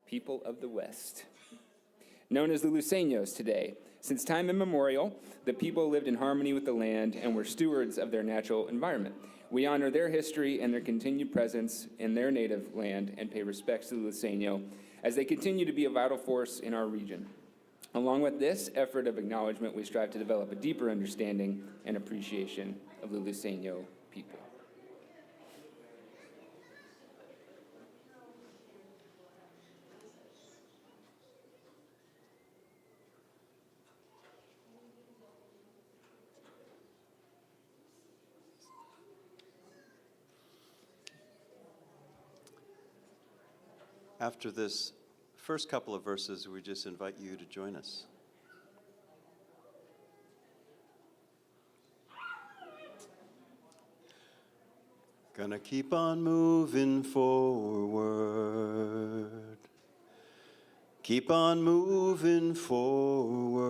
people of the West. Known as the Luiseños today, since time immemorial, the people lived in harmony with the land and were stewards of their natural environment. We honor their history and their continued presence in their native land and pay respects to the Luiseño as they continue to be a vital force in our region. Along with this effort of acknowledgement, we strive to develop a deeper understanding and appreciation of the Luiseño people. After this first couple of verses, we just invite you to join us. Gonna keep on moving forward. Keep on moving forward.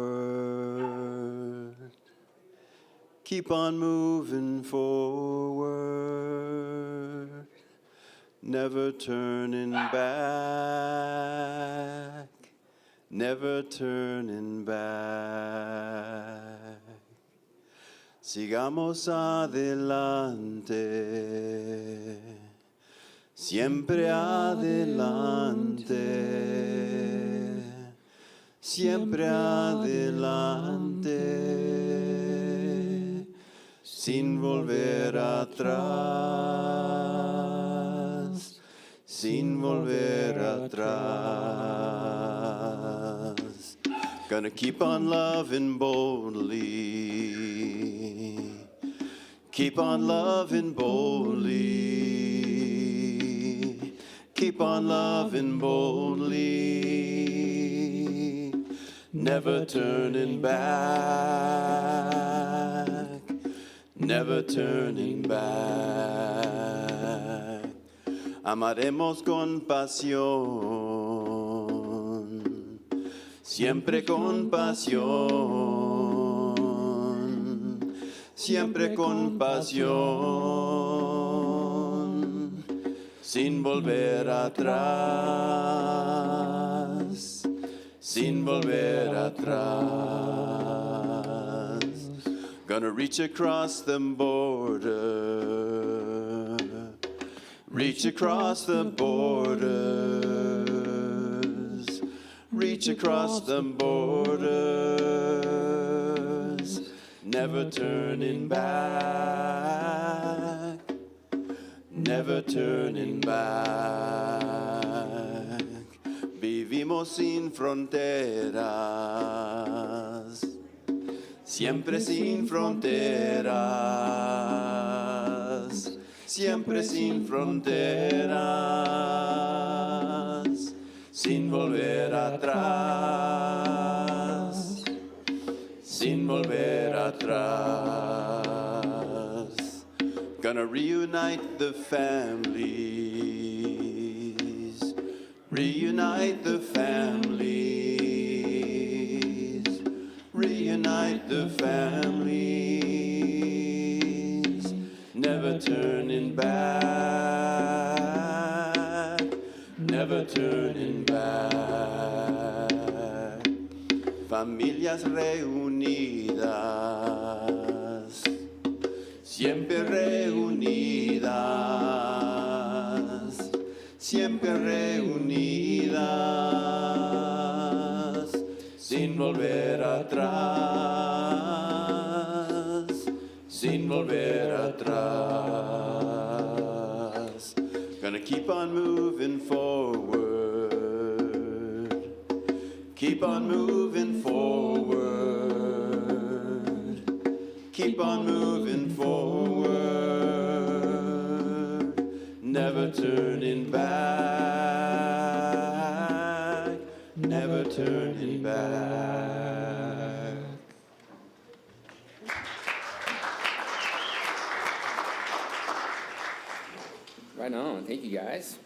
Keep on moving forward. Never turning back, never turning back. Sigamos adelante, siempre adelante, siempre adelante, sin volver atrás. Sin volver atrás. Gonna keep on loving boldly. Keep on loving boldly. Keep on loving boldly. Never turning back. Never turning back. Amaremos con pasión, siempre con pasión, siempre con pasión, sin volver atrás, sin volver atrás. Gonna reach across the border. Reach across the borders, reach across the borders, never turning back, never turning back. Vivimos sin fronteras, siempre sin fronteras. Siempre sin fronteras, sin volver atrás, sin volver atrás. Gonna reunite the families, reunite the families, reunite the families. Never turning back, never turning back. Familias reunidas, siempre reunidas, siempre reunidas, sin volver atrás, sin volver atrás. Gonna keep on moving forward. Keep on moving forward. Keep on moving forward. Never turning back. Never turning back. Right on. Thank you, guys.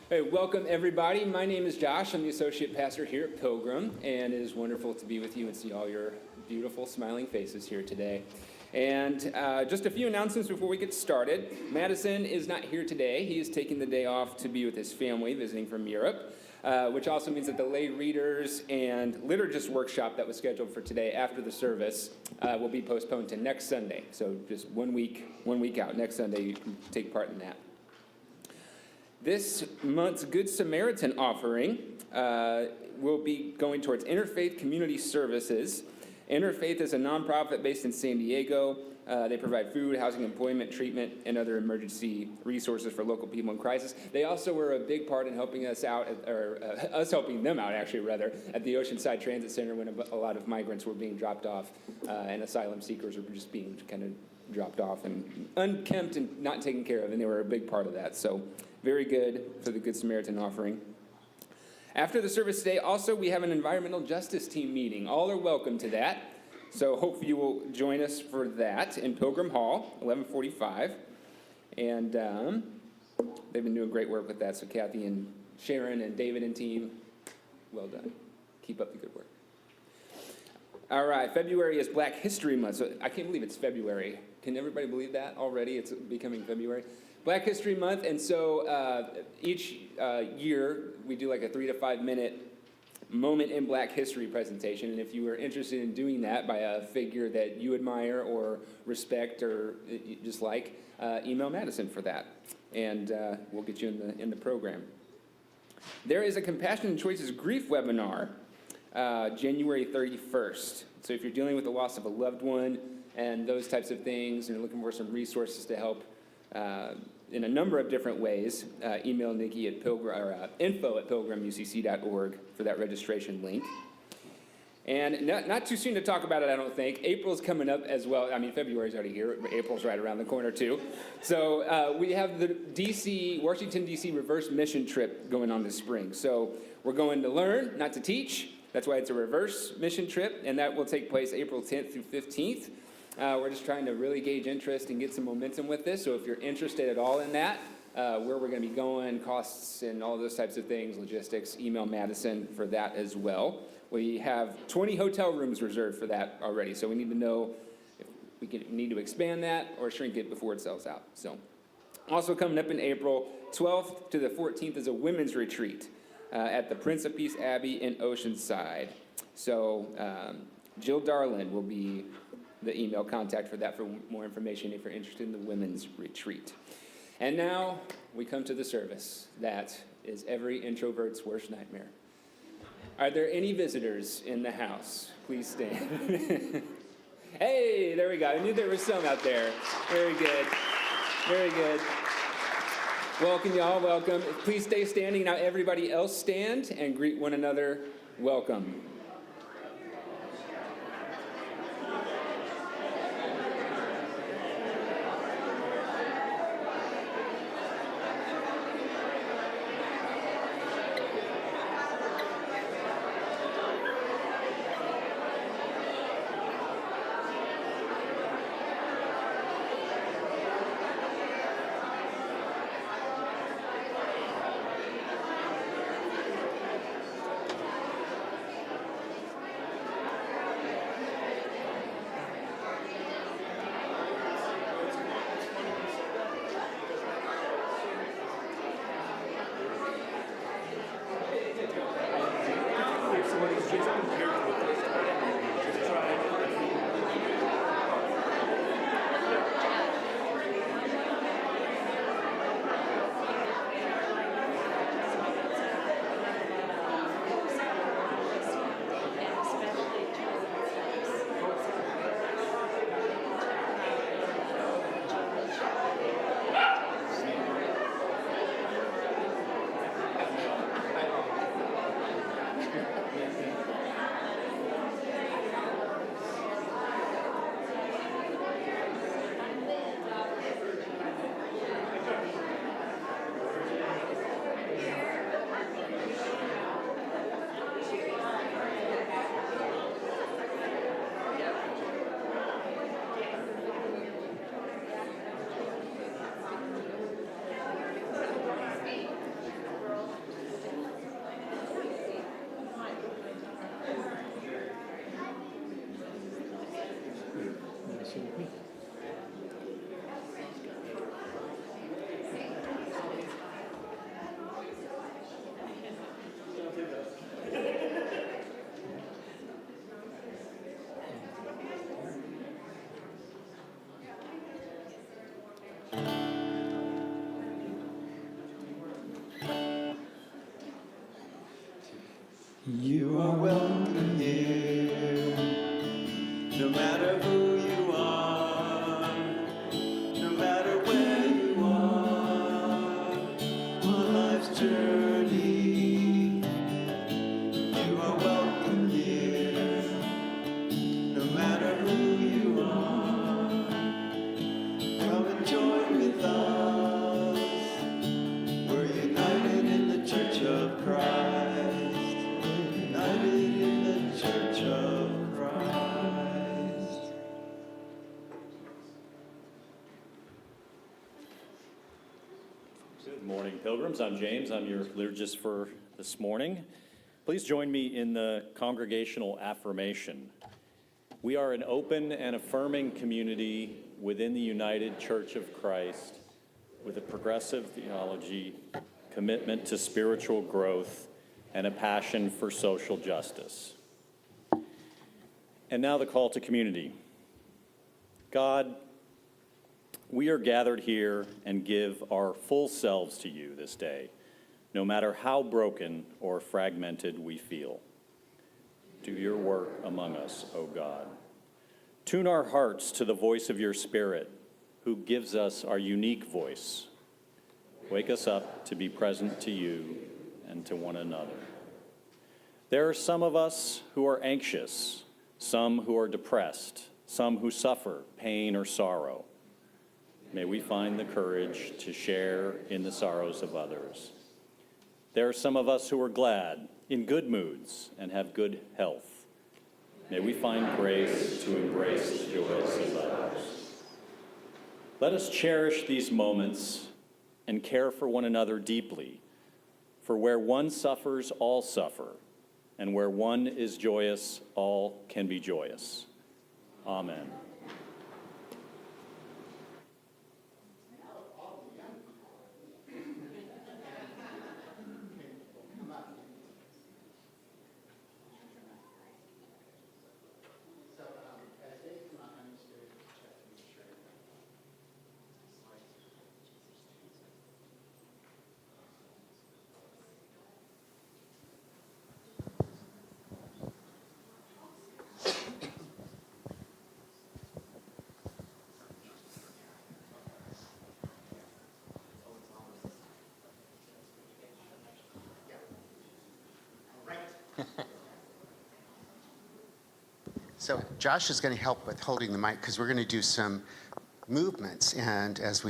Hey, welcome, everybody. My name is Josh. I'm the associate pastor here at Pilgrim, and it is wonderful to be with you and see all your beautiful, smiling faces here today. And just a few announcements before we get started. Madison is not here today. He is taking the day off to be with his family, visiting from Europe, which also means that the lay readers and liturgist workshop that was scheduled for today after the service will be postponed to next Sunday. So just 1 week out. Next Sunday, you can take part in that. This month's Good Samaritan offering will be going towards Interfaith Community Services. Interfaith is a nonprofit based in San Diego. They provide food, housing, employment, treatment, and other emergency resources for local people in crisis. They also were a big part in helping us out, us helping them out, actually, rather, at the Oceanside Transit Center when a lot of migrants were being dropped off and asylum seekers were just being kind of dropped off and unkempt and not taken care of, and they were a big part of that. So very good for the Good Samaritan offering. After the service today, also, we have an environmental justice team meeting. All are welcome to that. So hope you will join us for that in Pilgrim Hall, 11:45. And they've been doing great work with that. So Kathy and Sharon and David and team, well done. Keep up the good work. All right, February is Black History Month. So I can't believe it's February. Can everybody believe that already? It's becoming February. Black History Month, and so each year we do like a 3 to 5 minute moment in Black history presentation, and if you are interested in doing that by a figure that you admire or respect or just like, email Madison for that, and we'll get you in the program. There is a Compassion and Choices Grief webinar, January 31st. So if you're dealing with the loss of a loved one and those types of things, and you're looking for some resources to help in a number of different ways, email Nikki at info@pilgrimucc.org for that registration link. And not too soon to talk about it, I don't think. April's coming up as well. I mean, February's already here. April's right around the corner, too. So we have the Washington, D.C. reverse mission trip going on this spring. So we're going to learn, not to teach. That's why it's a reverse mission trip, and that will take place April 10th through 15th. We're just trying to really gauge interest and get some momentum with this. So if you're interested at all in that, where we're going to be going, costs and all those types of things, logistics, email Madison for that as well. We have 20 hotel rooms reserved for that already. So we need to know if we need to expand that or shrink it before it sells out. So also coming up in April, 12th to the 14th is a women's retreat at the Prince of Peace Abbey in Oceanside. So Jill Darlin will be the email contact for that for more information if you're interested in the women's retreat. And now we come to the service that is every introvert's worst nightmare. Are there any visitors in the house? Please stand. Hey, there we go. I knew there was some out there. Very good. Very good. Welcome, y'all. Welcome. Please stay standing. Now everybody else stand and greet one another. Welcome. You are welcome here, no matter who you are, no matter where you are on life's journey. You are welcome here, no matter who you are. Come and join with us. We're united in the Church of Christ. United in the Church of Christ. Good morning, pilgrims. I'm James. I'm your liturgist for this morning. Please join me in the congregational affirmation. We are an open and affirming community within the United Church of Christ with a progressive theology, commitment to spiritual growth, and a passion for social justice. And now the call to community. God, we are gathered here and give our full selves to you this day, no matter how broken or fragmented we feel. Do your work among us, O God. Tune our hearts to the voice of your Spirit, who gives us our unique voice. Wake us up to be present to you and to one another. There are some of us who are anxious, some who are depressed, some who suffer pain or sorrow. May we find the courage to share in the sorrows of others. There are some of us who are glad, in good moods, and have good health. May we find grace to embrace the joys of others. Let us cherish these moments and care for one another deeply, for where one suffers, all suffer, and where one is joyous, all can be joyous. Amen. So Josh is going to help with holding the mic because we're going to do some movements and as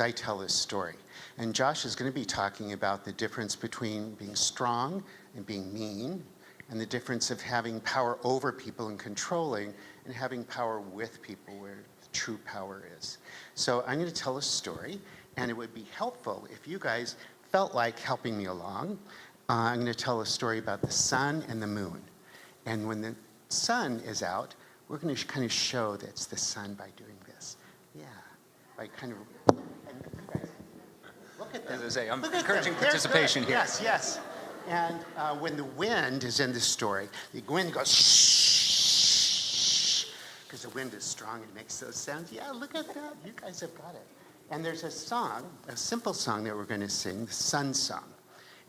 I tell this story. And Josh is going to be talking about the difference between being strong and being mean, and the difference of having power over people and controlling, and having power with people where true power is. So I'm going to tell a story, and it would be helpful if you guys felt like helping me along. I'm going to tell a story about the sun and the moon. And when the sun is out, we're going to kind of show that it's the sun by doing this. Yeah, by kind of, and you guys, look at them. As I say, I'm Look at encouraging them. They're participation good. here. Yes, yes. And when the wind is in the story, the wind goes shh, because the wind is strong and makes those sounds. Yeah, look at that. You guys have got it. And there's a song, a simple song that we're going to sing, the sun song.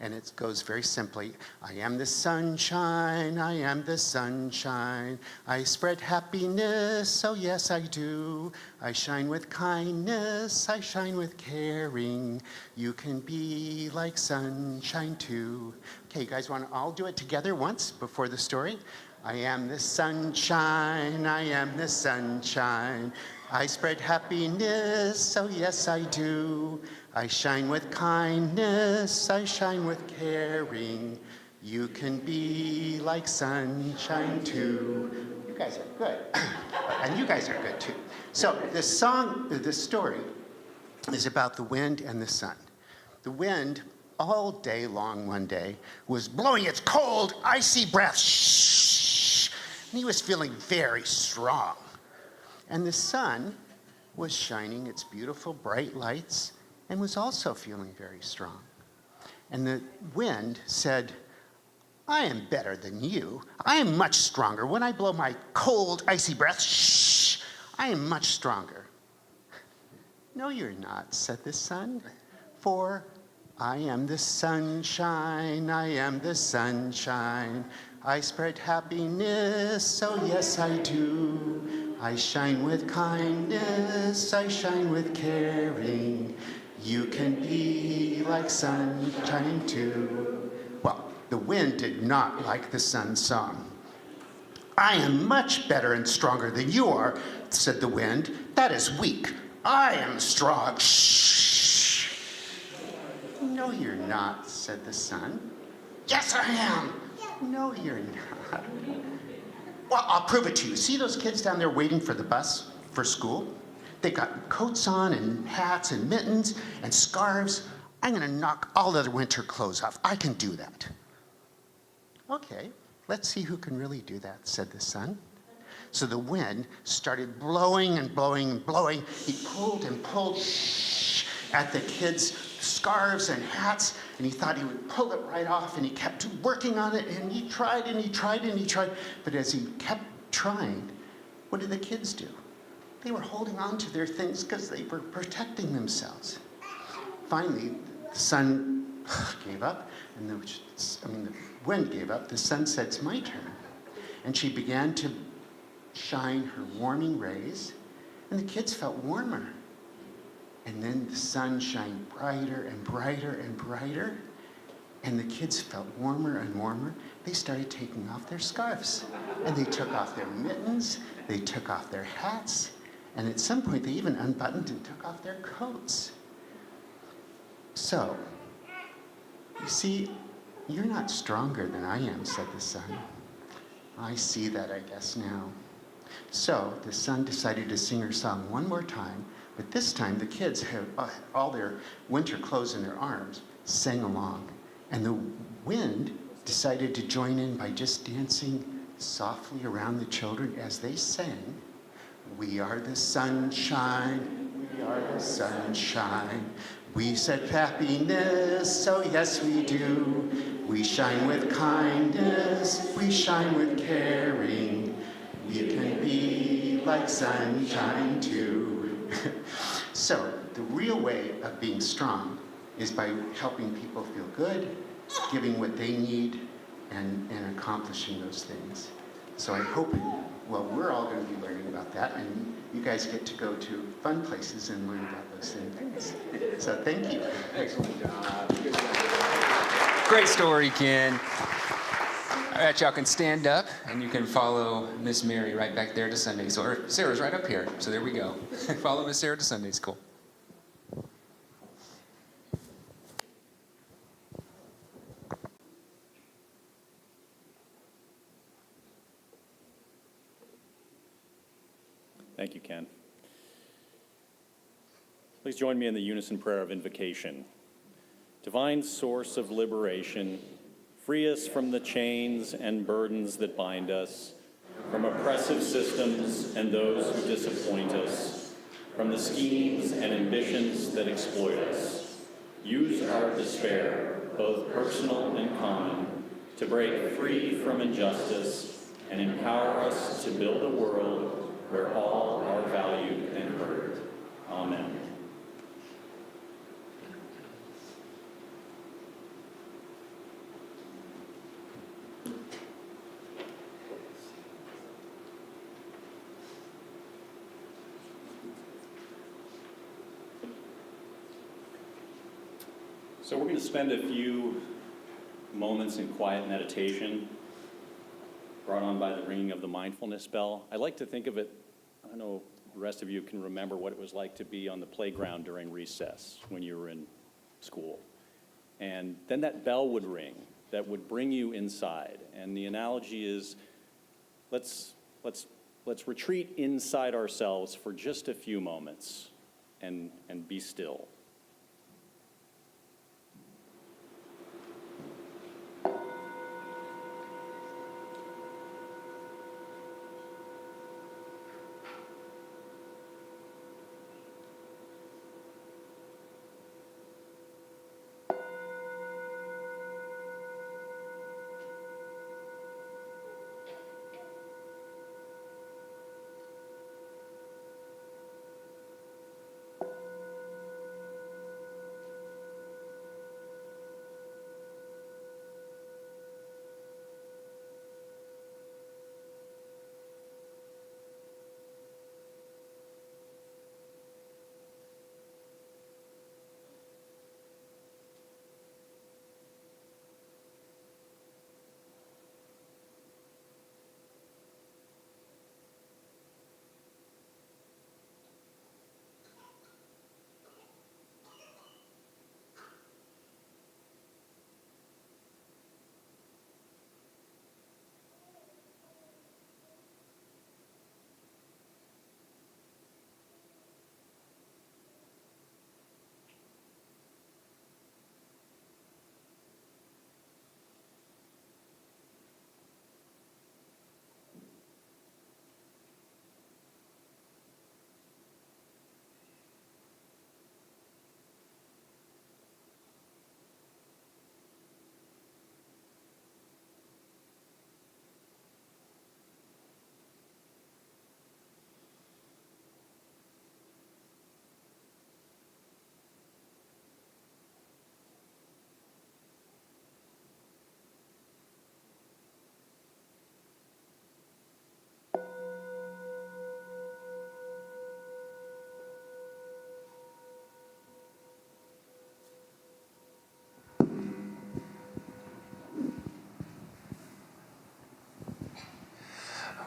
And it goes very simply, I am the sunshine, I am the sunshine. I spread happiness, oh yes I do. I shine with kindness, I shine with caring. You can be like sunshine too. Okay, you guys want to all do it together once before the story? I am the sunshine, I am the sunshine. I spread happiness, oh yes I do. I shine with kindness, I shine with caring. You can be like sunshine too. You guys are good. And you guys are good too. So the story is about the wind and the sun. The wind, all day long one day, was blowing its cold, icy breath. Shh. And he was feeling very strong. And the sun was shining its beautiful bright lights and was also feeling very strong. And the wind said, I am better than you. I am much stronger. When I blow my cold, icy breath, shh, I am much stronger. No, you're not, said the sun, for I am the sunshine, I am the sunshine. I spread happiness, oh yes I do. I shine with kindness, I shine with caring. You can be like sunshine too. Well, the wind did not like the sun's song. I am much better and stronger than you are, said the wind. That is weak. I am strong. Shh. No, you're not, said the sun. Yes, I am. No, you're not. Well, I'll prove it to you. See those kids down there waiting for the bus for school? They got coats on and hats and mittens and scarves. I'm going to knock all their winter clothes off. I can do that. Okay, let's see who can really do that, said the sun. So the wind started blowing and blowing and blowing. He pulled and pulled at the kids' scarves and hats, and he thought he would pull it right off, and he kept working on it, and he tried and he tried and he tried. But as he kept trying, what did the kids do? They were holding on to their things because they were protecting themselves. Finally, the sun gave up, and the wind gave up. The sun said, it's my turn. And she began to shine her warming rays, and the kids felt warmer. And then the sun shined brighter and brighter and brighter, and the kids felt warmer and warmer. They started taking off their scarves, and they took off their mittens, they took off their hats, and at some point they even unbuttoned and took off their coats. So, you see, you're not stronger than I am, said the sun. I see that, I guess, now. So the sun decided to sing her song one more time, but this time the kids had all their winter clothes in their arms, sang along. And the wind decided to join in by just dancing softly around the children as they sang, we are the sunshine, we are the sunshine. We said happiness, oh yes we do. We shine with kindness, we shine with caring. We can be like sunshine too. So the real way of being strong is by helping people feel good, giving what they need, and accomplishing those things. So I hope, well, we're all going to be learning about that, and you guys get to go to fun places and learn about those same things. So thank you. Excellent job. Great story, Ken. All right, y'all can stand up, and you can follow Miss Mary right back there to Sunday school. Or Sarah's right up here, so there we go. Follow Miss Sarah to Sunday school. Thank you, Ken. Please join me in the unison prayer of invocation. Divine source of liberation, free us from the chains and burdens that bind us, from oppressive systems and those who disappoint us, from the schemes and ambitions that exploit us. Use our despair, both personal and common, to break free from injustice and empower us to build a world where all are valued and heard. Amen. So we're going to spend a few moments in quiet meditation brought on by the ringing of the mindfulness bell. I like to think of it, I don't know if the rest of you can remember what it was like to be on the playground during recess when you were in school. And then that bell would ring that would bring you inside. And the analogy is, let's retreat inside ourselves for just a few moments and be still.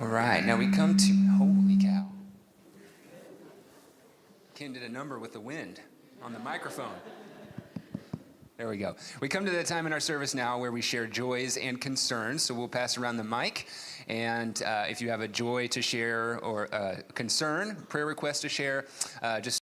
All right, now we come to, holy cow. Ken did a number with the wind on the microphone. There we go. We come to the time in our service now where we share joys and concerns. So we'll pass around the mic. And if you have a joy to share or a concern, prayer request to share, just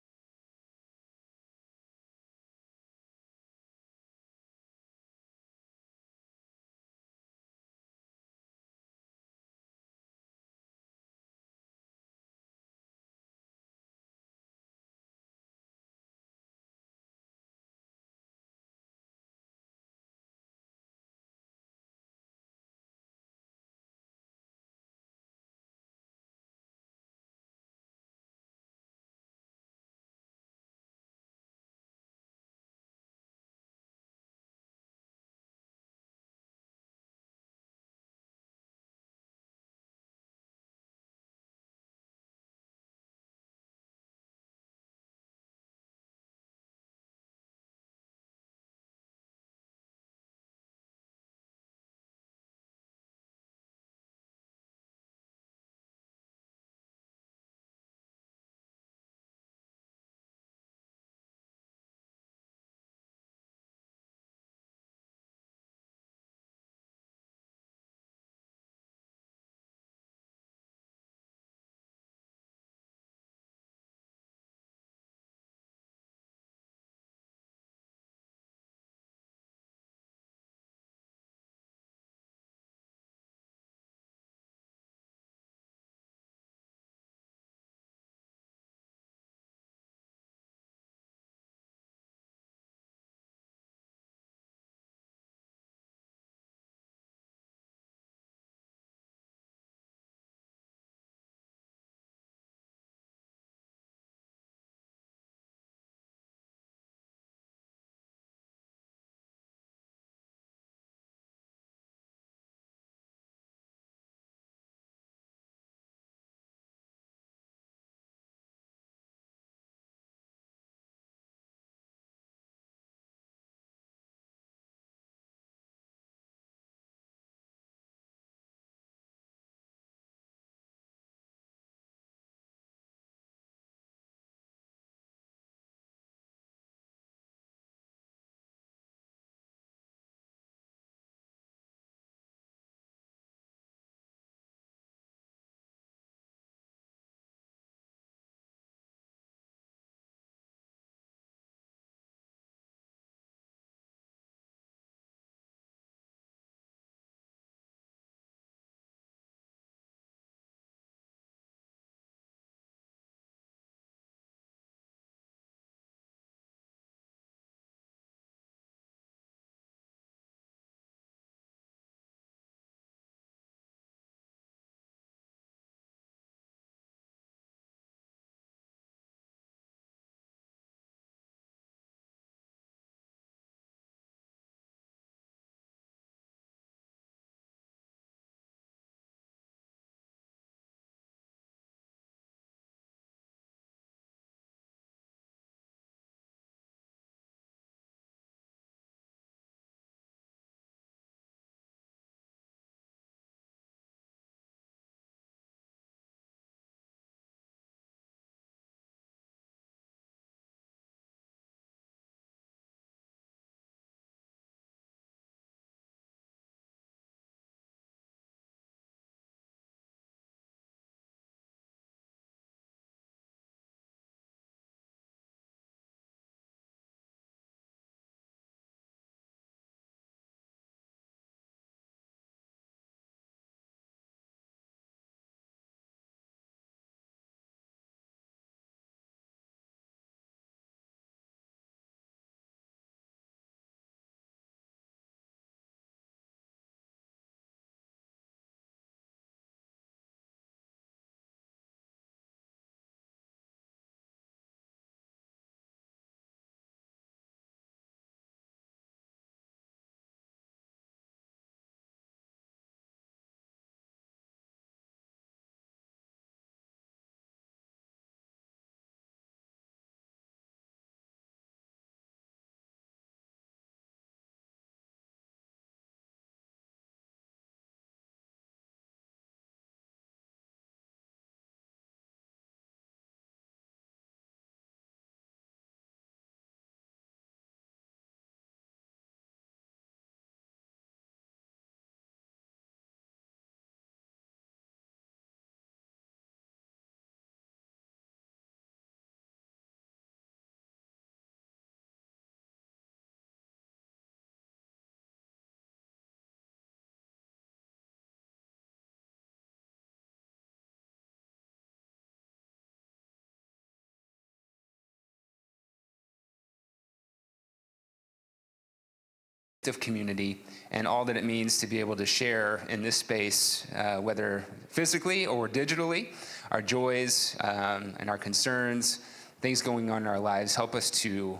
of community and all that it means to be able to share in this space, whether physically or digitally, our joys and our concerns, things going on in our lives. Help us to,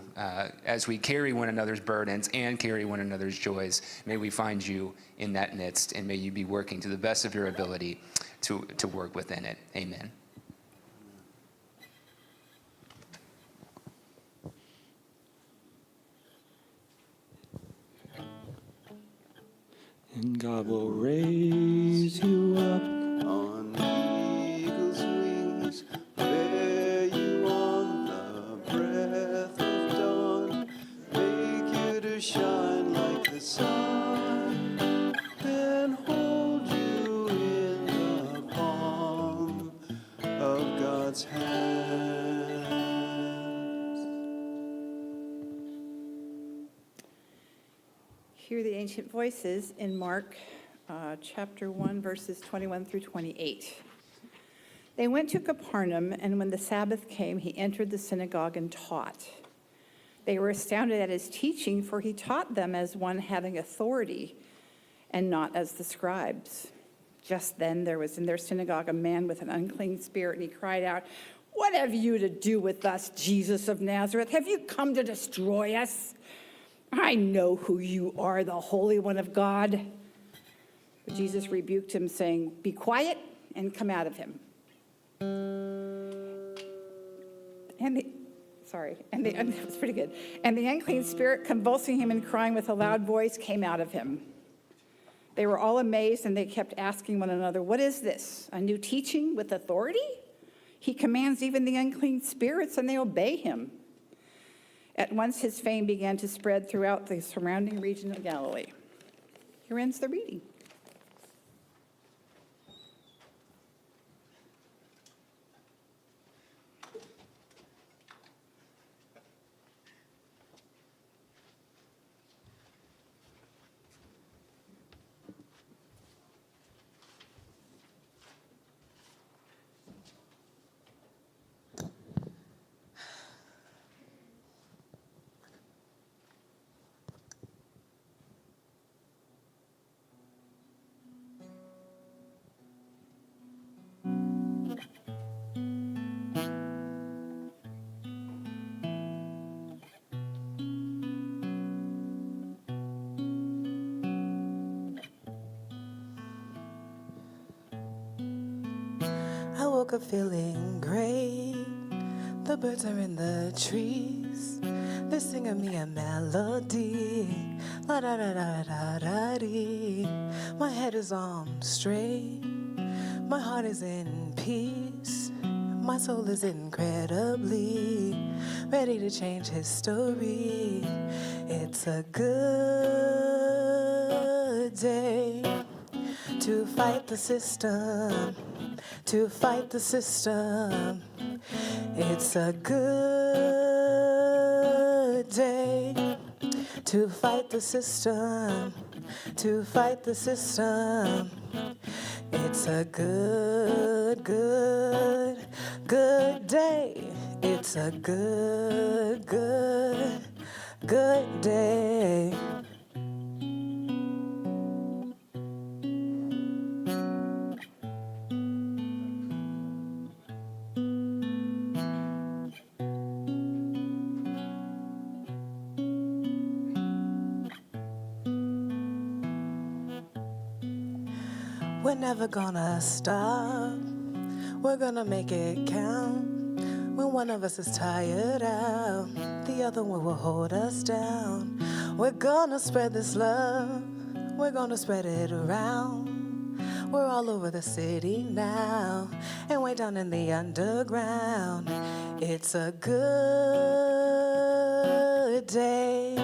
as we carry one another's burdens and carry one another's joys, may we find you in that midst, and may you be working to the best of your ability to work within it. Amen. And God will raise you up On eagle's wings, bear you on the breath of dawn, make you to shine like the sun, and hold you in the palm of God's hand. Hear the ancient voices in Mark chapter 1, verses 21 through 28. They went to Capernaum, and when the Sabbath came, he entered the synagogue and taught. They were astounded at his teaching, for he taught them as one having authority and not as the scribes. Just then there was in their synagogue a man with an unclean spirit, and he cried out, "What have you to do with us, Jesus of Nazareth? Have you come to destroy us? I know who you are, the Holy One of God." But Jesus rebuked him, saying, "Be quiet and come out of him." That was pretty good. And the unclean spirit, convulsing him and crying with a loud voice, came out of him. They were all amazed, and they kept asking one another, "What is this? A new teaching with authority? He commands even the unclean spirits, and they obey him." At once his fame began to spread throughout the surrounding region of Galilee. Here ends the reading. I woke up feeling great. The birds are in the trees. They're singing me a melody. La da da da da da dee. My head is on straight. My heart is in peace. My soul is incredibly ready to change history. It's a good day to fight the system. To fight the system. It's a good day to fight the system. To fight the system. It's a good day. It's a good day. We're never gonna stop. We're gonna make it count. When one of us is tired out, the other one will hold us down. We're gonna spread this love. We're gonna spread it around. We're all over the city now, and way down in the underground. It's a good day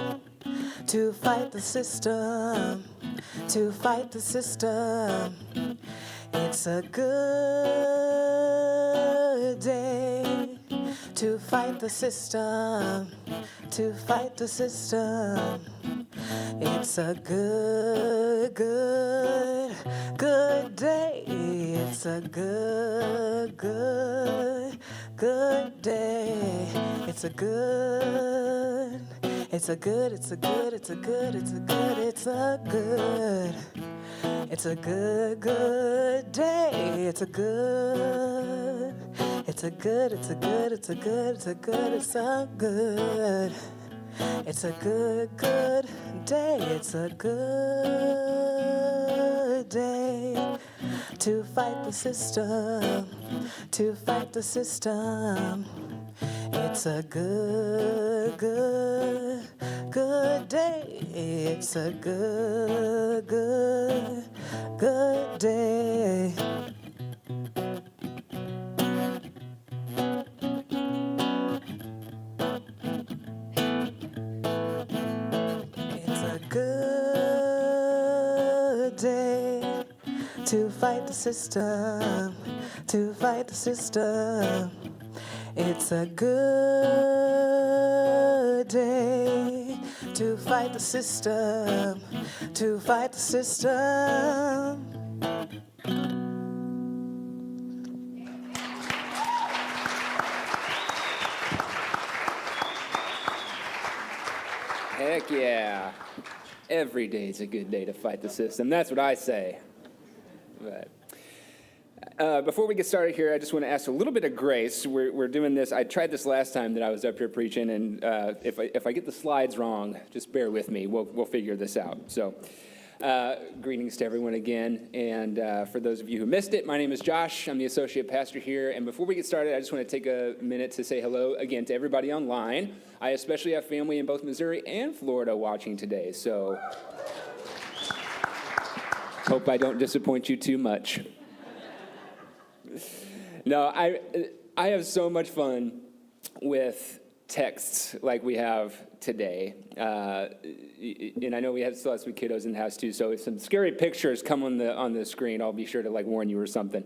to fight the system. To fight the system. It's a good day to fight the system. To fight the system. It's a good day. It's a good day. It's a good It's a good, it's a good, it's a good, it's a good, it's a good. It's a good, good day. It's a good. It's a good, it's a good, it's a good, it's a good, it's a good. It's a good, good day. It's a good day to fight the system, to fight the system. It's a good, good, good day. It's a good, good, good day. It's a good day to fight the system, to fight the system. It's a good day to fight the system, to fight the system. Heck yeah. Every day's a good day to fight the system. That's what I say. But before we get started here, I just want to ask a little bit of grace. We're doing this. I tried this last time that I was up here preaching, and if I get the slides wrong, just bear with me. We'll figure this out. So, greetings to everyone again. And for those of you who missed it, my name is Josh. I'm the associate pastor here. And before we get started, I just want to take a minute to say hello again to everybody online. I especially have family in both Missouri and Florida watching today. So, hope I don't disappoint you too much. No, I have so much fun with texts like we have today. And I know we still have some kiddos in the house too, so if some scary pictures come on the screen, I'll be sure to warn you or something.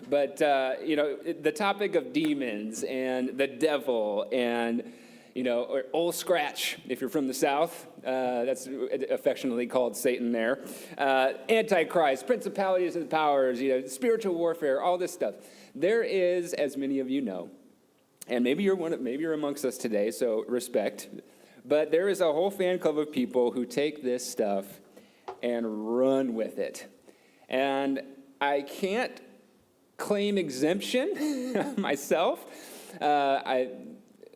But the topic of demons and the devil and or Old Scratch, if you're from the South, that's affectionately called Satan there. Antichrist, principalities and powers, spiritual warfare, all this stuff. There is, as many of you know, and maybe you're amongst us today, so respect. But there is a whole fan club of people who take this stuff and run with it. And I can't claim exemption myself.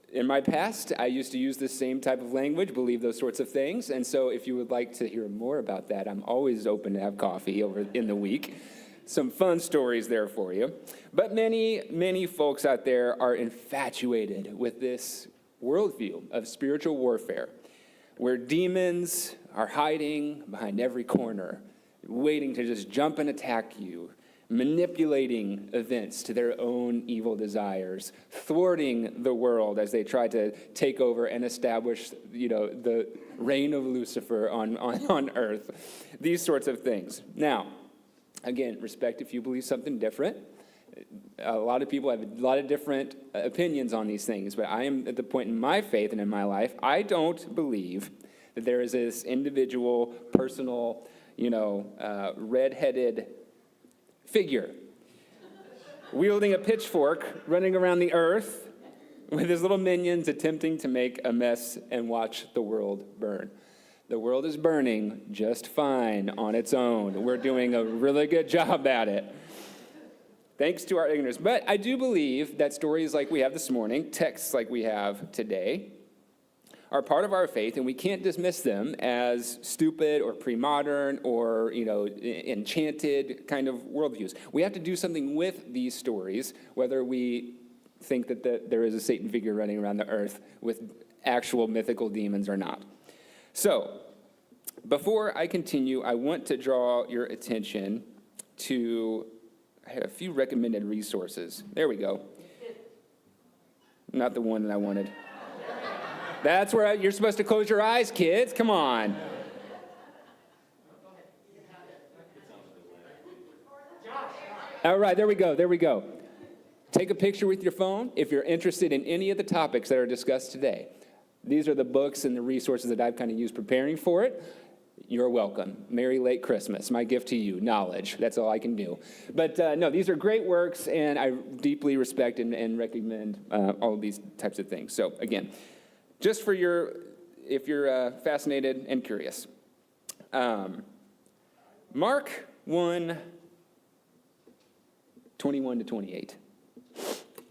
In my past, I used to use the same type of language, believe those sorts of things. And so if you would like to hear more about that, I'm always open to have coffee over in the week. Some fun stories there for you. But many, many folks out there are infatuated with this worldview of spiritual warfare, where demons are hiding behind every corner, waiting to just jump and attack you, manipulating events to their own evil desires, thwarting the world as they try to take over and establish, the reign of Lucifer on earth, these sorts of things. Now, again, respect if you believe something different. A lot of people have a lot of different opinions on these things, but I am at the point in my faith and in my life, I don't believe that there is this individual, personal, red-headed figure wielding a pitchfork, running around the earth with his little minions attempting to make a mess and watch the world burn. The world is burning just fine on its own. We're doing a really good job at it, thanks to our ignorance. But I do believe that stories like we have this morning, texts like we have today, are part of our faith, and we can't dismiss them as stupid or pre-modern or, enchanted kind of worldviews. We have to do something with these stories, whether we think that there is a Satan figure running around the earth with actual mythical demons or not. So, before I continue, I want to draw your attention to, I had a few recommended resources. There we go. Not the one that I wanted. That's where you're supposed to close your eyes, kids. Come on. All right, there we go. Take a picture with your phone if you're interested in any of the topics that are discussed today. These are the books and the resources that I've kind of used preparing for it. You're welcome. Merry late Christmas. My gift to you, knowledge. That's all I can do. But no, these are great works, and I deeply respect and recommend all of these types of things. So again, just for your if you're fascinated and curious. Mark 1, 21 to 28.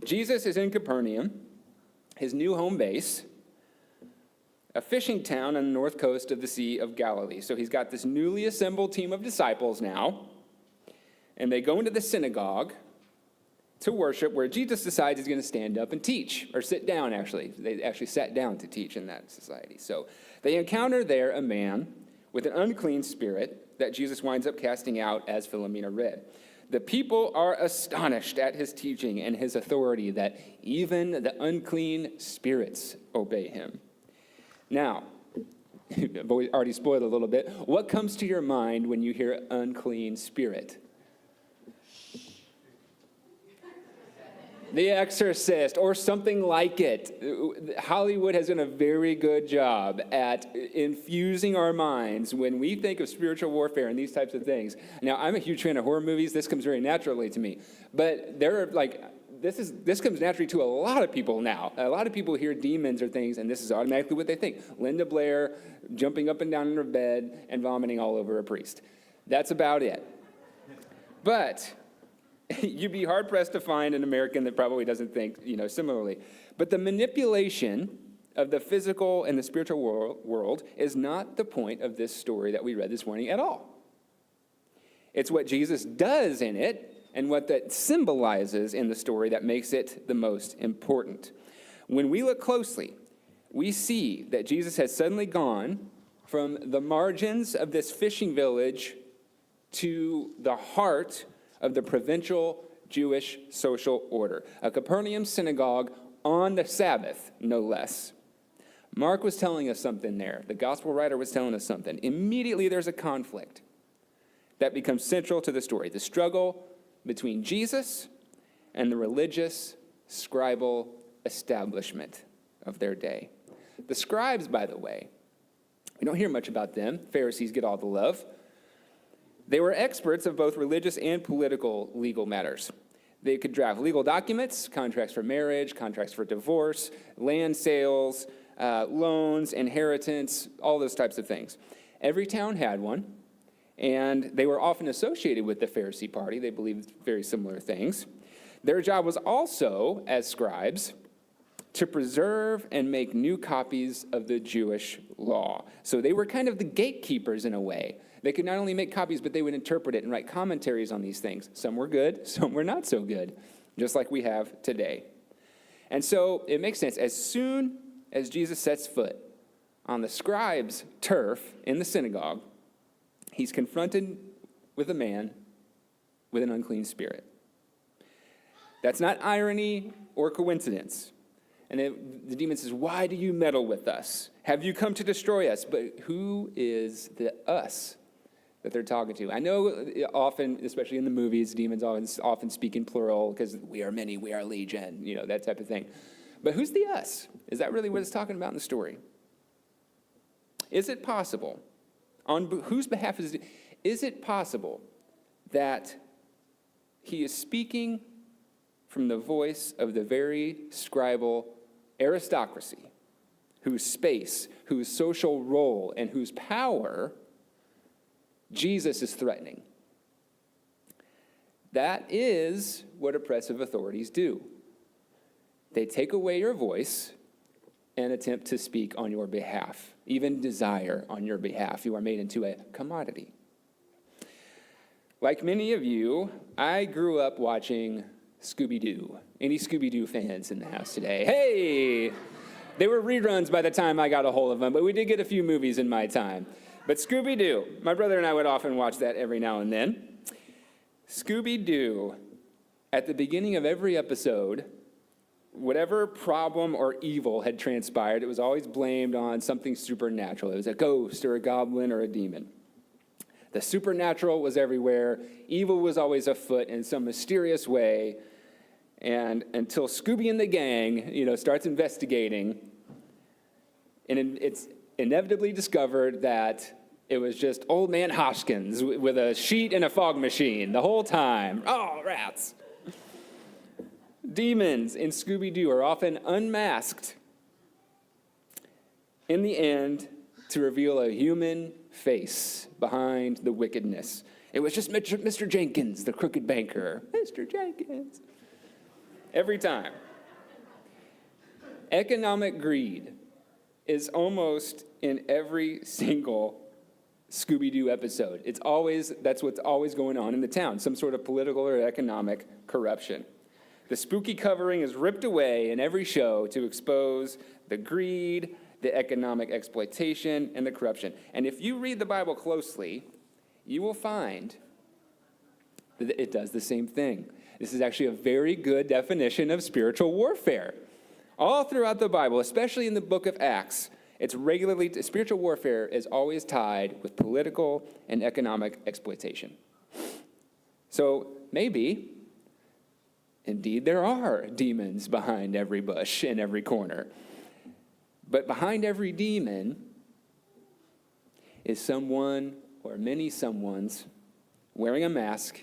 Jesus is in Capernaum, his new home base, a fishing town on the north coast of the Sea of Galilee. So he's got this newly assembled team of disciples now, and they go into the synagogue to worship, where Jesus decides he's going to stand up and teach, or sit down, actually. They actually sat down to teach in that society. So they encounter there a man with an unclean spirit that Jesus winds up casting out, as Philomena read. The people are astonished at his teaching and his authority, that even the unclean spirits obey him. Now, I've already spoiled a little bit. What comes to your mind when you hear unclean spirit? The Exorcist, or something like it. Hollywood has done a very good job at infusing our minds when we think of spiritual warfare and these types of things. Now, I'm a huge fan of horror movies. This comes very naturally to me. But there are, this comes naturally to a lot of people now. A lot of people hear demons or things, and this is automatically what they think. Linda Blair jumping up and down in her bed and vomiting all over a priest. That's about it. But you'd be hard-pressed to find an American that probably doesn't think, similarly. But the manipulation of the physical and the spiritual world is not the point of this story that we read this morning at all. It's what Jesus does in it and what that symbolizes in the story that makes it the most important. When we look closely, we see that Jesus has suddenly gone from the margins of this fishing village to the heart of the provincial Jewish social order, a Capernaum synagogue on the Sabbath, no less. Mark was telling us something there. The gospel writer was telling us something. Immediately there's a conflict that becomes central to the story, the struggle between Jesus and the religious scribal establishment of their day. The scribes, by the way, we don't hear much about them. Pharisees get all the love. They were experts of both religious and political legal matters. They could draft legal documents, contracts for marriage, contracts for divorce, land sales, loans, inheritance, all those types of things. Every town had one, and they were often associated with the Pharisee party. They believed very similar things. Their job was also, as scribes, to preserve and make new copies of the Jewish law. So they were kind of the gatekeepers in a way. They could not only make copies, but they would interpret it and write commentaries on these things. Some were good, some were not so good, just like we have today. And so it makes sense. As soon as Jesus sets foot on the scribes' turf in the synagogue, he's confronted with a man with an unclean spirit. That's not irony or coincidence. And the demon says, "Why do you meddle with us? Have you come to destroy us?" But who is the us that they're talking to? I know often, especially in the movies, demons often speak in plural because we are many, we are legion, that type of thing. But who's the us? Is that really what it's talking about in the story? Is it possible, on whose behalf is it possible that he is speaking from the voice of the very scribal aristocracy, whose space, whose social role, and whose power Jesus is threatening? That is what oppressive authorities do. They take away your voice and attempt to speak on your behalf, even desire on your behalf. You are made into a commodity. Like many of you, I grew up watching Scooby-Doo. Any Scooby-Doo fans in the house today? Hey! They were reruns by the time I got a hold of them, but we did get a few movies in my time. But Scooby-Doo, my brother and I would often watch that every now and then. Scooby-Doo, at the beginning of every episode, whatever problem or evil had transpired, it was always blamed on something supernatural. It was a ghost or a goblin or a demon. The supernatural was everywhere. Evil was always afoot in some mysterious way. And until Scooby and the gang, starts investigating, and it's inevitably discovered that it was just old man Hoskins with a sheet and a fog machine the whole time. Oh, rats. Demons in Scooby-Doo are often unmasked in the end, to reveal a human face behind the wickedness. It was just Mr. Jenkins, the crooked banker. Mr. Jenkins. Every time. Economic greed is almost in every single Scooby-Doo episode. That's what's always going on in the town, some sort of political or economic corruption. The spooky covering is ripped away in every show to expose the greed, the economic exploitation, and the corruption. And if you read the Bible closely, you will find that it does the same thing. This is actually a very good definition of spiritual warfare. All throughout the Bible, especially in the book of Acts, spiritual warfare is always tied with political and economic exploitation. So maybe, indeed, there are demons behind every bush in every corner. But behind every demon is someone or many someones wearing a mask,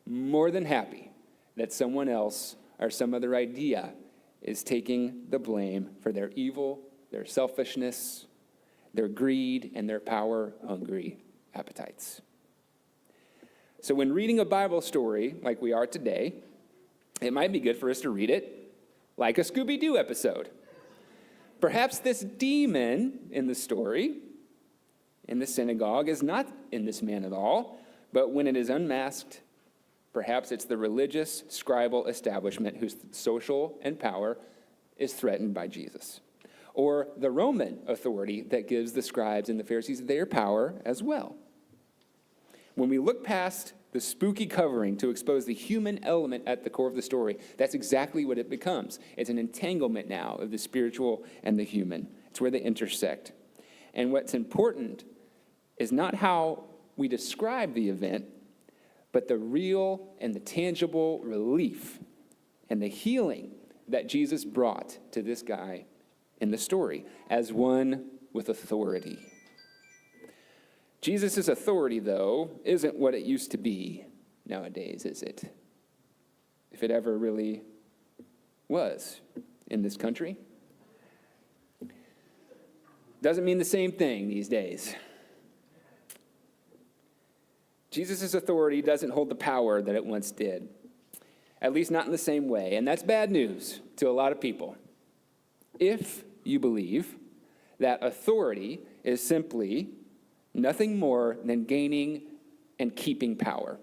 more than happy that someone else or some other idea is taking the blame for their evil, their selfishness, their greed, and their power-hungry appetites. So when reading a Bible story like we are today, it might be good for us to read it like a Scooby-Doo episode. Perhaps this demon in the story, in the synagogue, is not in this man at all, but when it is unmasked, perhaps it's the religious scribal establishment whose social and power is threatened by Jesus. Or the Roman authority that gives the scribes and the Pharisees their power as well. When we look past the spooky covering to expose the human element at the core of the story, that's exactly what it becomes. It's an entanglement now of the spiritual and the human. It's where they intersect. And what's important is not how we describe the event, but the real and the tangible relief and the healing that Jesus brought to this guy in the story as one with authority. Jesus' authority, though, isn't what it used to be nowadays, is it? If it ever really was in this country. Doesn't mean the same thing these days. Jesus' authority doesn't hold the power that it once did, at least not in the same way, and that's bad news to a lot of people. If you believe that authority is simply nothing more than gaining and keeping power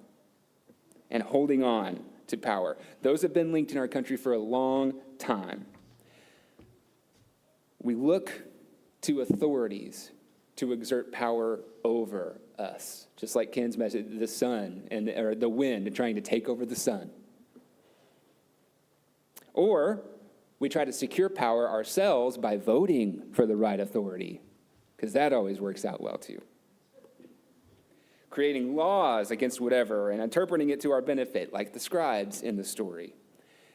and holding on to power. Those have been linked in our country for a long time. We look to authorities to exert power over us, just like Ken's message, the sun or the wind trying to take over the sun. Or we try to secure power ourselves by voting for the right authority, because that always works out well too. Creating laws against whatever and interpreting it to our benefit, like the scribes in the story.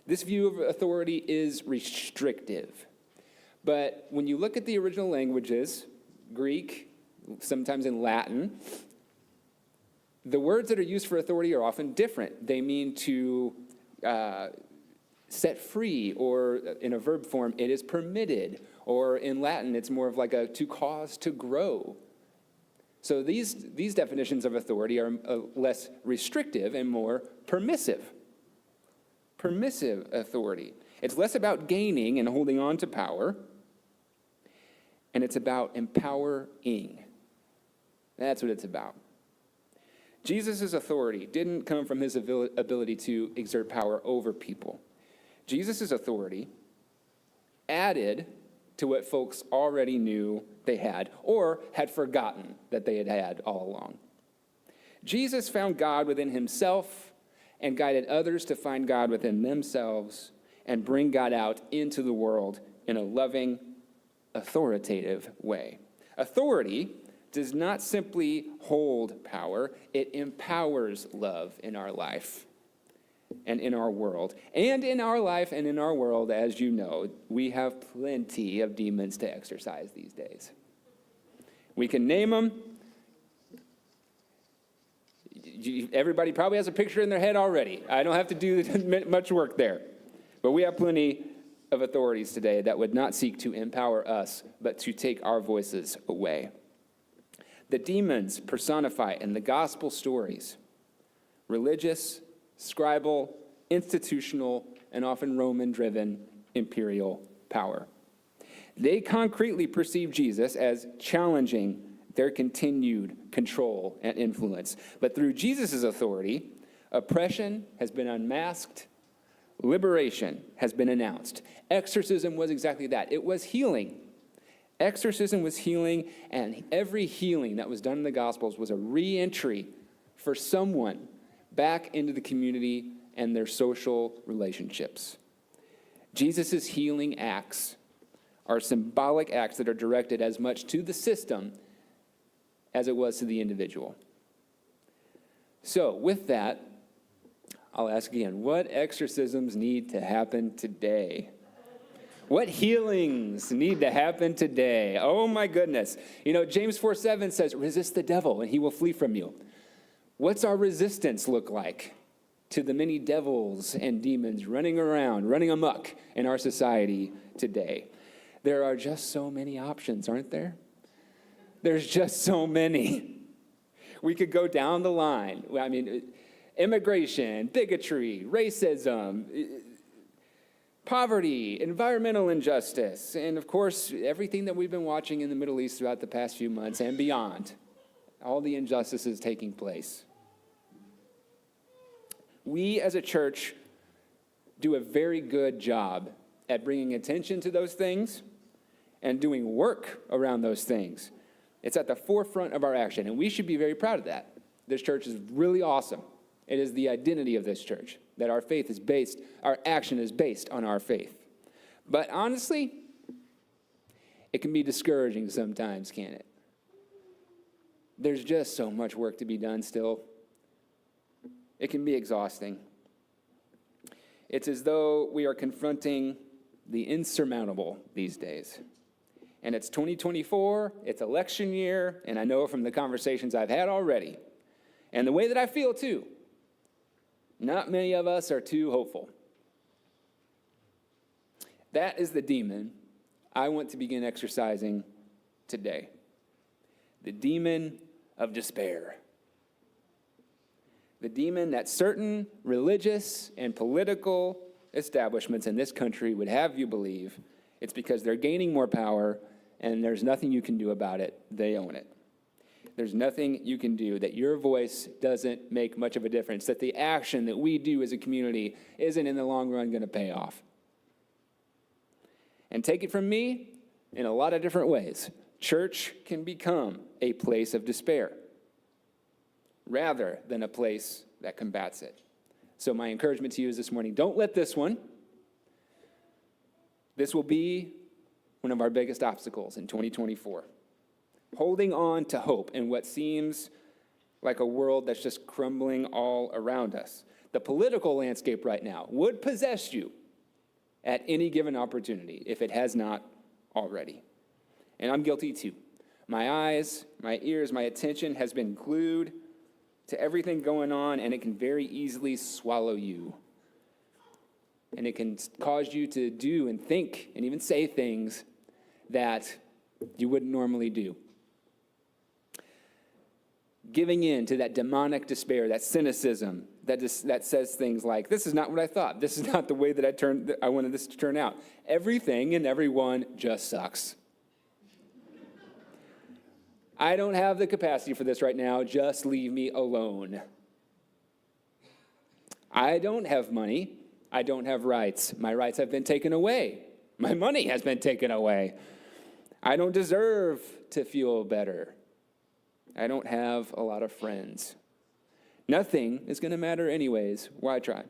This view of authority is restrictive. But when you look at the original languages, Greek, sometimes in Latin, the words that are used for authority are often different. They mean to set free, or in a verb form, it is permitted. Or in Latin, it's more of like a to cause to grow. So these definitions of authority are less restrictive and more permissive. Permissive authority. It's less about gaining and holding on to power, and it's about empowering. That's what it's about. Jesus' authority didn't come from his ability to exert power over people. Jesus' authority added to what folks already knew they had, or had forgotten that they had had all along. Jesus found God within himself and guided others to find God within themselves and bring God out into the world in a loving, authoritative way. Authority does not simply hold power, it empowers love in our life and in our world. And in our life and in our world, as you know, we have plenty of demons to exercise these days. We can name them. Everybody probably has a picture in their head already. I don't have to do much work there. But we have plenty of authorities today that would not seek to empower us, but to take our voices away. The demons personify in the gospel stories religious, scribal, institutional, and often Roman-driven imperial power. They concretely perceive Jesus as challenging their continued control and influence. But through Jesus' authority, oppression has been unmasked, liberation has been announced. Exorcism was exactly that. It was healing. Exorcism was healing, and every healing that was done in the Gospels was a re-entry for someone back into the community and their social relationships. Jesus' healing acts are symbolic acts that are directed as much to the system as it was to the individual. So, with that, I'll ask again, what exorcisms need to happen today? What healings need to happen today? Oh my goodness. James 4:7 says, resist the devil and he will flee from you. What's our resistance look like to the many devils and demons running around, running amok in our society today? There are just so many options, aren't there? There's just so many. We could go down the line. I mean, immigration, bigotry, racism, poverty, environmental injustice, and of course, everything that we've been watching in the Middle East throughout the past few months and beyond, all the injustices taking place. We as a church do a very good job at bringing attention to those things and doing work around those things. It's at the forefront of our action, and we should be very proud of that. This church is really awesome. It is the identity of this church, that our faith is based, our action is based on our faith. But honestly, it can be discouraging sometimes, can't it? There's just so much work to be done still. It can be exhausting. It's as though we are confronting the insurmountable these days. And it's 2024, it's election year, and I know from the conversations I've had already, and the way that I feel too, not many of us are too hopeful. That is the demon I want to begin exercising today. The demon of despair. The demon that certain religious and political establishments in this country would have you believe it's because they're gaining more power and there's nothing you can do about it. They own it. There's nothing you can do, that your voice doesn't make much of a difference, that the action that we do as a community isn't in the long run going to pay off. And take it from me, in a lot of different ways, church can become a place of despair rather than a place that combats it. So my encouragement to you is this morning, don't let this will be one of our biggest obstacles in 2024. Holding on to hope in what seems like a world that's just crumbling all around us. The political landscape right now would possess you at any given opportunity if it has not already. And I'm guilty too. My eyes, my ears, my attention has been glued to everything going on, and it can very easily swallow you. And it can cause you to do and think and even say things that you wouldn't normally do. Giving in to that demonic despair, that cynicism, that says things like, this is not what I thought. This is not the way that I wanted this to turn out. Everything and everyone just sucks. I don't have the capacity for this right now. Just leave me alone. I don't have money. I don't have rights. My rights have been taken away. My money has been taken away. I don't deserve to feel better. I don't have a lot of friends. Nothing is going to matter anyways. Why try?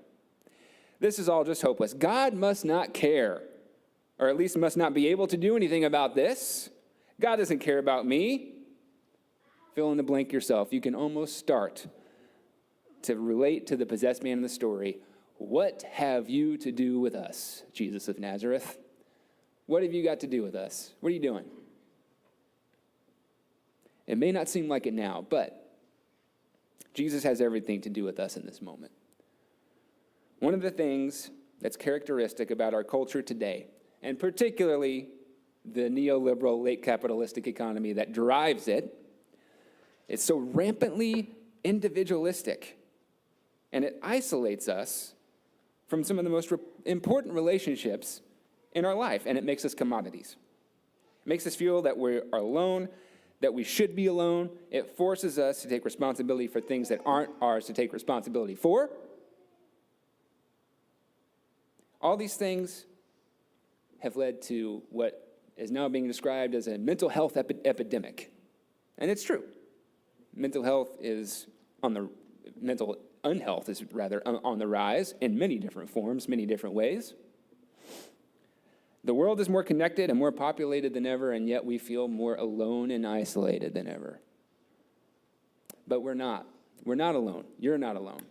This is all just hopeless. God must not care, or at least must not be able to do anything about this. God doesn't care about me. Fill in the blank yourself. You can almost start to relate to the possessed man in the story. What have you to do with us, Jesus of Nazareth? What have you got to do with us? What are you doing? It may not seem like it now, but Jesus has everything to do with us in this moment. One of the things that's characteristic about our culture today and particularly the neoliberal late capitalistic economy that drives it, is so rampantly individualistic, and it isolates us from some of the most important relationships in our life, and it makes us commodities. It makes us feel that we are alone, that we should be alone. It forces us to take responsibility for things that aren't ours to take responsibility for. All these things have led to what is now being described as a mental health epidemic. And it's true. Mental unhealth is rather on the rise in many different forms, many different ways. The world is more connected and more populated than ever, and yet we feel more alone and isolated than ever. But we're not. We're not alone. You're not alone.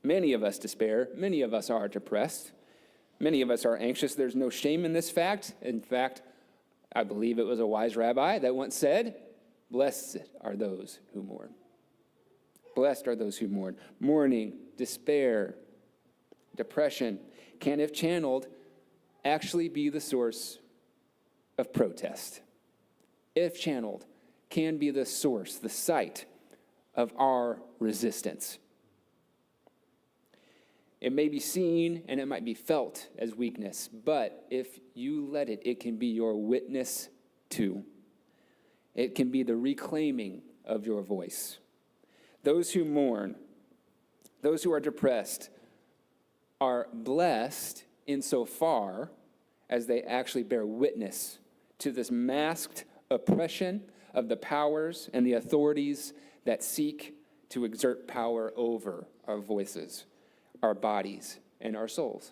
Many of us despair. Many of us are depressed. Many of us are anxious. There's no shame in this fact. In fact, I believe it was a wise rabbi that once said, "Blessed are those who mourn." Blessed are those who mourn. Mourning, despair, depression can, if channeled, actually be the source of protest. If channeled, can be the source, the site of our resistance. It may be seen and it might be felt as weakness, but if you let it, it can be your witness too. It can be the reclaiming of your voice. Those who mourn, those who are depressed, are blessed insofar as they actually bear witness to this masked oppression of the powers and the authorities that seek to exert power over our voices, our bodies, and our souls.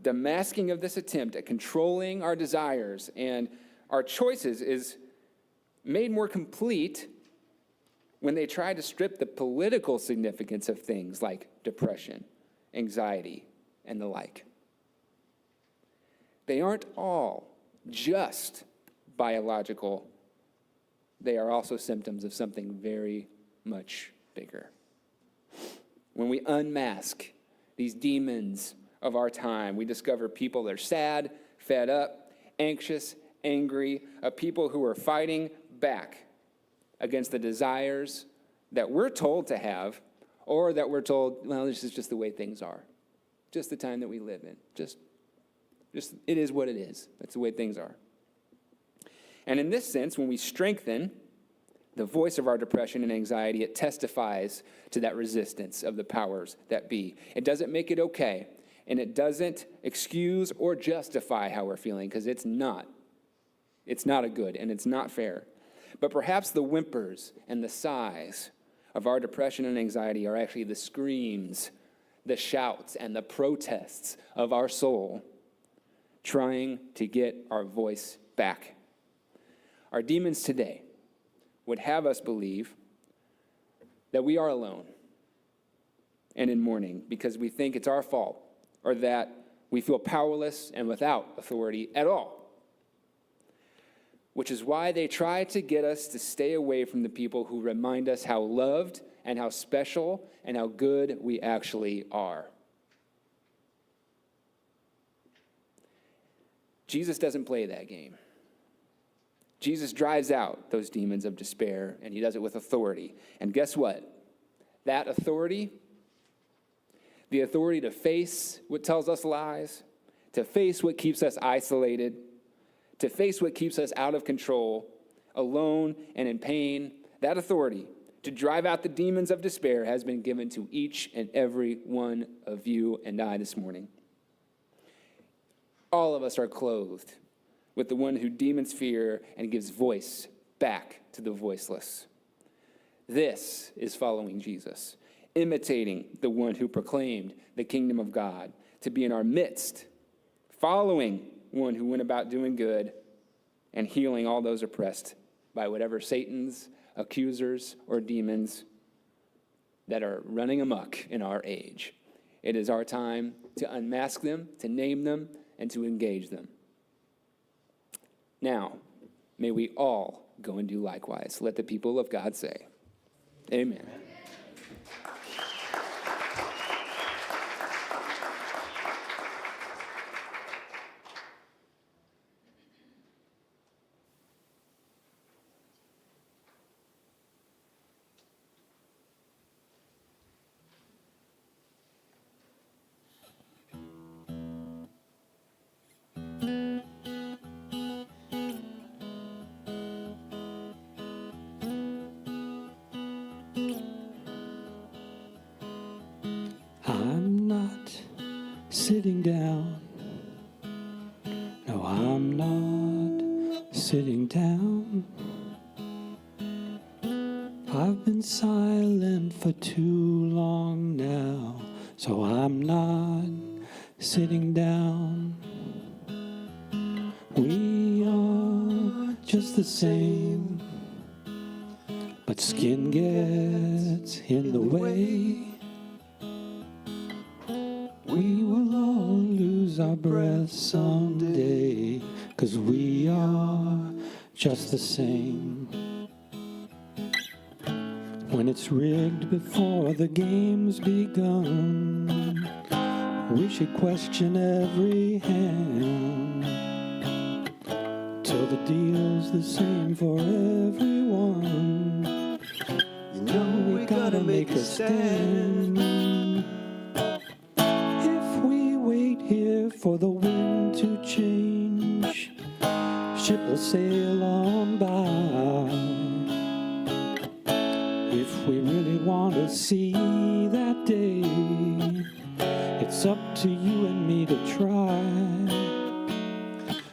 The masking of this attempt at controlling our desires and our choices is made more complete when they try to strip the political significance of things like depression, anxiety, and the like. They aren't all just biological. They are also symptoms of something very much bigger. When we unmask these demons of our time, we discover people that are sad, fed up, anxious, angry, people who are fighting back against the desires that we're told to have, or that we're told, well, this is just the way things are. Just the time that we live in. Just it is what it is. That's the way things are. And in this sense, when we strengthen the voice of our depression and anxiety, it testifies to that resistance of the powers that be. It doesn't make it okay, and it doesn't excuse or justify how we're feeling, because it's not. It's not a good, and it's not fair. But perhaps the whimpers and the sighs of our depression and anxiety are actually the screams, the shouts, and the protests of our soul trying to get our voice back. Our demons today would have us believe that we are alone and in mourning because we think it's our fault, or that we feel powerless and without authority at all. Which is why they try to get us to stay away from the people who remind us how loved and how special and how good we actually are. Jesus doesn't play that game. Jesus drives out those demons of despair, and he does it with authority. And guess what? That authority, the authority to face what tells us lies, to face what keeps us isolated, to face what keeps us out of control, alone and in pain, that authority to drive out the demons of despair has been given to each and every one of you and I this morning. All of us are clothed with the one who demons fear and gives voice back to the voiceless. This is following Jesus, imitating the one who proclaimed the kingdom of God to be in our midst, following one who went about doing good and healing all those oppressed by whatever Satan's accusers or demons that are running amok in our age. It is our time to unmask them, to name them, and to engage them. Now, may we all go and do likewise. Let the people of God say, amen. sitting down. No, I'm not sitting down. I've been silent for too long now, so I'm not sitting down. We are just the same, but skin gets in the way. We will all lose our breath someday, 'cause we are just the same. When it's rigged before the game's begun, we should question every hand, till the deal's the same for everyone. You know we gotta make a stand. If we wait here for the wind to change, ship will sail on by. If we really want to see that day, it's up to you and me to try.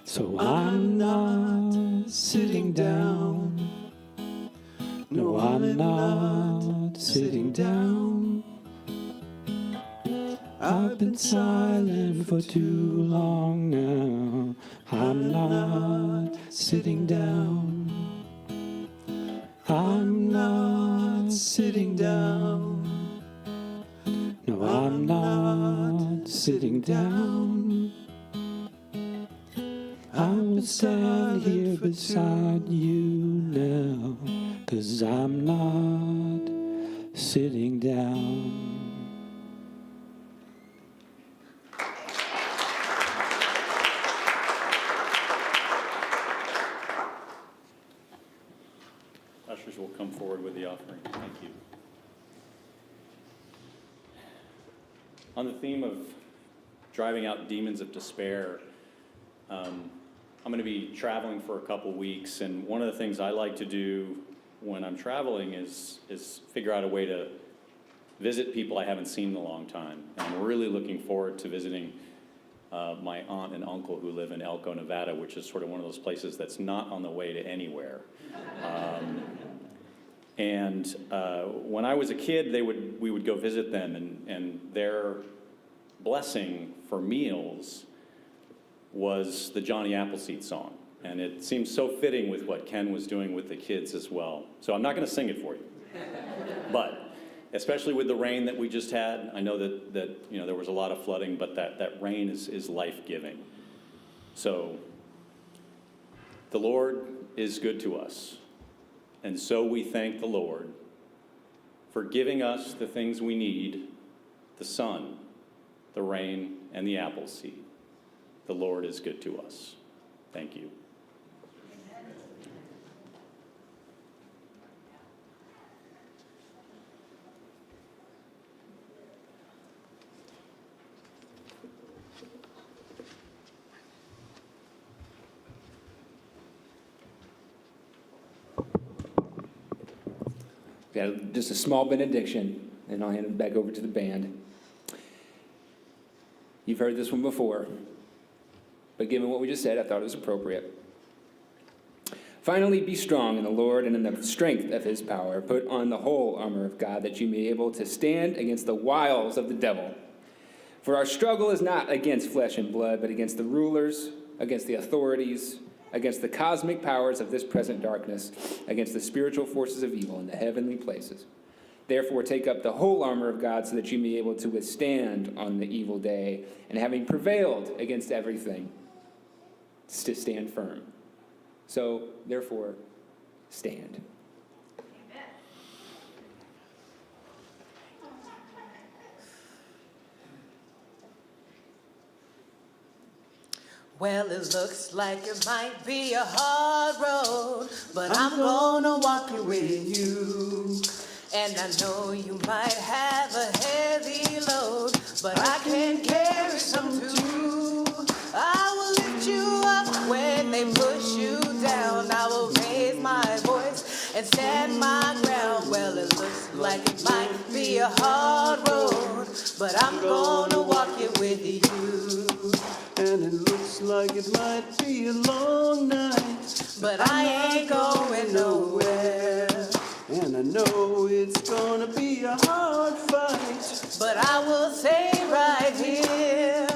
So I'm not sitting down. No, I'm not sitting down. I've been silent for too long now. I'm not sitting down. I'm not sitting down. No, I'm not sitting down. I will stand here beside you now, 'cause I'm not sitting down. Ushers will come forward with the offering. Thank you. On the theme of driving out demons of despair, I'm going to be traveling for a couple weeks, and one of the things I like to do when I'm traveling is figure out a way to visit people I haven't seen in a long time. And I'm really looking forward to visiting my aunt and uncle who live in Elko, Nevada, which is sort of one of those places that's not on the way to anywhere. And when I was a kid, we would go visit them, and their blessing for meals was the Johnny Appleseed song. And it seems so fitting with what Ken was doing with the kids as well. So I'm not going to sing it for you. But especially with the rain that we just had, I know that there was a lot of flooding, but that rain is life-giving. So the Lord is good to us. And so we thank the Lord for giving us the things we need: the sun, the rain, and the apple seed. The Lord is good to us. Thank you. Got just a small benediction, and I'll hand it back over to the band. You've heard this one before, but given what we just said, I thought it was appropriate. Finally, be strong in the Lord and in the strength of his power. Put on the whole armor of God, that you may be able to stand against the wiles of the devil. For our struggle is not against flesh and blood, but against the rulers, against the authorities, against the cosmic powers of this present darkness, against the spiritual forces of evil in the heavenly places. Therefore, take up the whole armor of God, so that you may be able to withstand on the evil day, and having prevailed against everything, to stand firm. So, therefore, stand. Well, it looks like it might be a hard road, but I'm gonna walk it with you. And I know you might have a heavy load, but I can carry some too. I will lift you up when they push you down. I will raise my voice and stand my ground. Well, it looks like it might be a hard road, but I'm gonna walk it with you. And it looks like it might be a long night, But I ain't going nowhere. and I know it's gonna be a hard fight. But I will stay right here.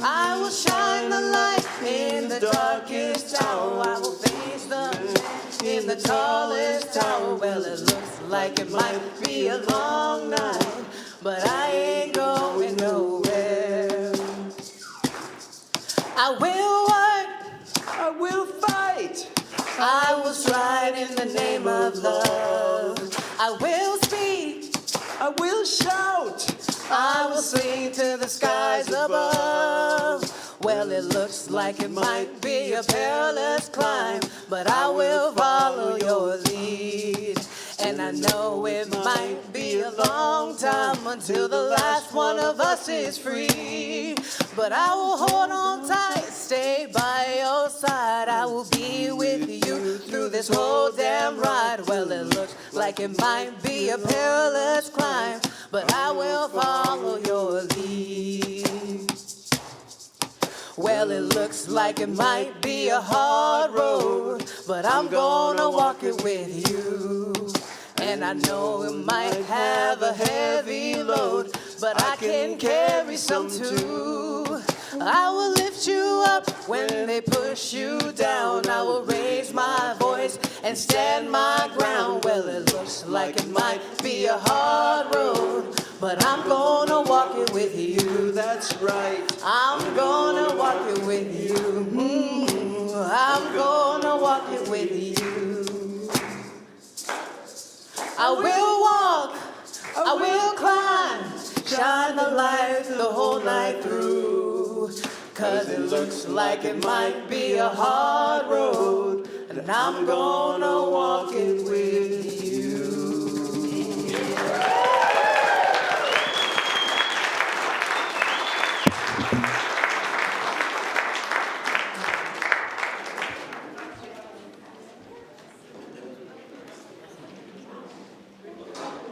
I will shine the light in the darkest tower. I will face the man in the tallest tower. Well, it looks like it might be a long night, but I ain't going nowhere. I will work, I will fight. I will stride in the name of love. I will speak, I will shout. I will sing to the skies above. Well, it looks like it might be a perilous climb, but I will follow your lead. And I know it might be a long time until the last one of us is free. But I will hold on tight, stay by your side. I will be with you through this whole damn ride. Well, it looks like it might be a perilous climb, but I will follow your lead. Well, it looks like it might be a hard road, but I'm gonna walk it with you. And I know it might have a heavy load, but I can carry some too. I will lift you up when they push you down. I will raise my voice and stand my ground. Well, it looks like it might be a hard road, but I'm gonna walk it with you. That's right. I'm gonna walk it with you. I'm gonna walk it with you. I will walk, I will climb, shine the light the whole night through. 'Cause it looks like it might be a hard road, and I'm gonna walk it with you.